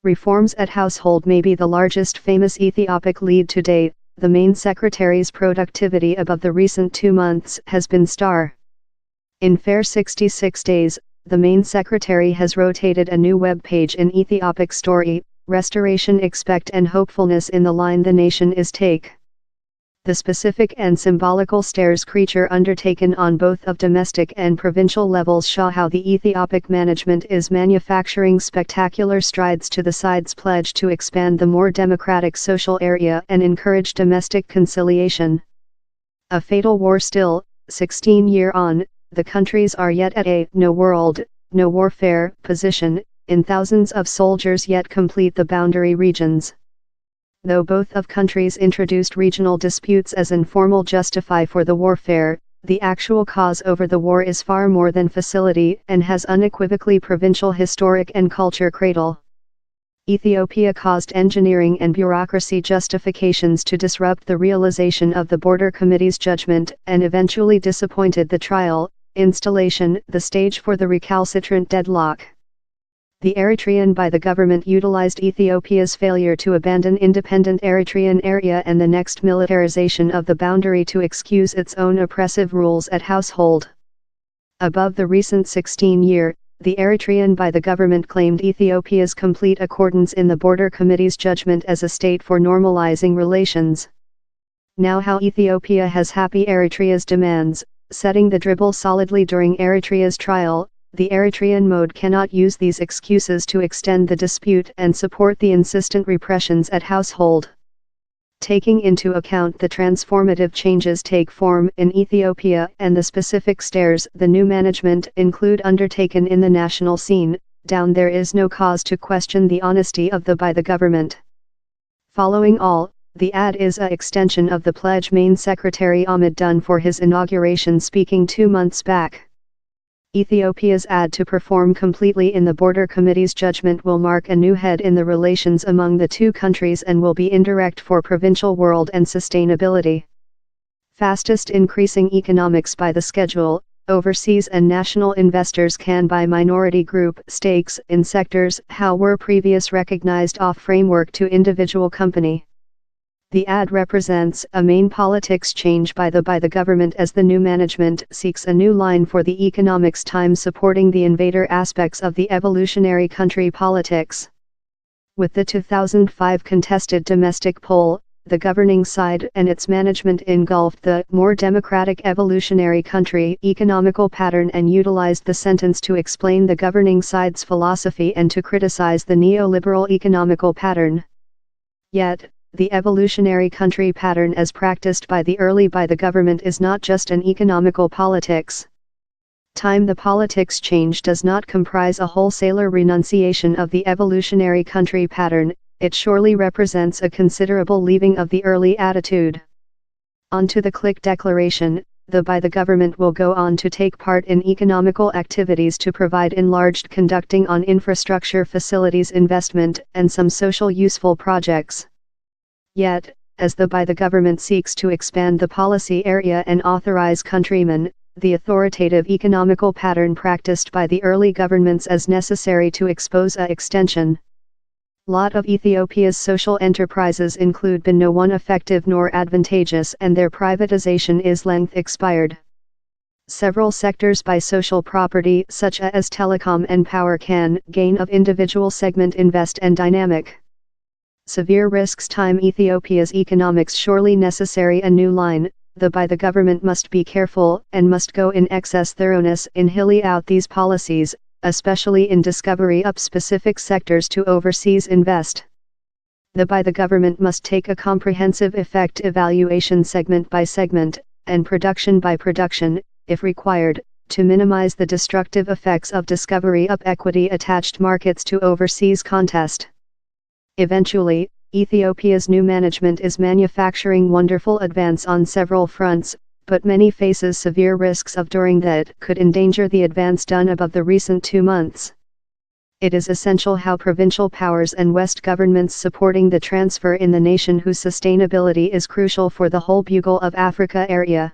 Reforms at household may be the largest famous Ethiopic lead to date. The main secretary's productivity above the recent 2 months has been star. In fair 66 days, the main secretary has rotated a new web page in Ethiopic story, restoration expect and hopefulness in the line the nation is take. The specific and symbolical stairs creature undertaken on both of domestic and provincial levels show how the Ethiopic management is manufacturing spectacular strides to the side's pledge to expand the more democratic social area and encourage domestic conciliation. A fatal war still, 16-year on, the countries are yet at a no world, no warfare position, in thousands of soldiers yet complete the boundary regions. Though both of countries introduced regional disputes as informal justify for the warfare, the actual cause over the war is far more than facility and has unequivocally provincial historic and culture cradle. Ethiopia caused engineering and bureaucracy justifications to disrupt the realization of the border committee's judgment and eventually disappointed the trial, installation, the stage for the recalcitrant deadlock. The Eritrean by the government utilized Ethiopia's failure to abandon independent Eritrean area and the next militarization of the boundary to excuse its own oppressive rules at household. Above the recent 16-year, the Eritrean by the government claimed Ethiopia's complete accordance in the Border Committee's judgment as a state for normalizing relations. Now how Ethiopia has happy Eritrea's demands, setting the dribble solidly during Eritrea's trial. The Eritrean mode cannot use these excuses to extend the dispute and support the insistent repressions at household. Taking into account the transformative changes take form in Ethiopia and the specific stairs the new management include undertaken in the national scene, down there is no cause to question the honesty of the by the government. Following all, the ad is a extension of the pledge main Secretary Ahmed done for his inauguration speaking 2 months back. Ethiopia's ad to perform completely in the Border Committee's judgment will mark a new head in the relations among the two countries and will be indirect for provincial world and sustainability. Fastest increasing economics by the schedule, overseas and national investors can buy minority group stakes in sectors how were previous recognized off framework to individual company. The ad represents a main politics change by the government as the new management seeks a new line for the economics time supporting the invader aspects of the evolutionary country politics. With the 2005 contested domestic poll, the governing side and its management engulfed the more democratic evolutionary country economical pattern and utilized the sentence to explain the governing side's philosophy and to criticize the neoliberal economical pattern. Yet, the evolutionary country pattern as practiced by the government is not just an economical politics. The politics change does not comprise a wholesaler renunciation of the evolutionary country pattern, it surely represents a considerable leaving of the early attitude. On to the click declaration, the government will go on to take part in economical activities to provide enlarged conducting on infrastructure facilities investment and some social useful projects. Yet, as the government seeks to expand the policy area and authorize countrymen, the authoritative economical pattern practiced by the early governments as necessary to expose a extension. Lot of Ethiopia's social enterprises include been no one effective nor advantageous and their privatization is length expired. Several sectors by social property such as telecom and power can gain of individual segment invest and dynamic. Severe risks time Ethiopia's economics surely necessary a new line, the government must be careful and must go in excess thoroughness in hilly out these policies, especially in discovery up specific sectors to overseas invest. The government must take a comprehensive effect evaluation segment by segment, and production by production, if required, to minimize the destructive effects of discovery up equity attached markets to overseas contest. Eventually, Ethiopia's new management is manufacturing wonderful advance on several fronts, but many faces severe risks of during that could endanger the advance done above the recent 2 months. It is essential how provincial powers and West governments supporting the transfer in the nation whose sustainability is crucial for the whole bugle of Africa area.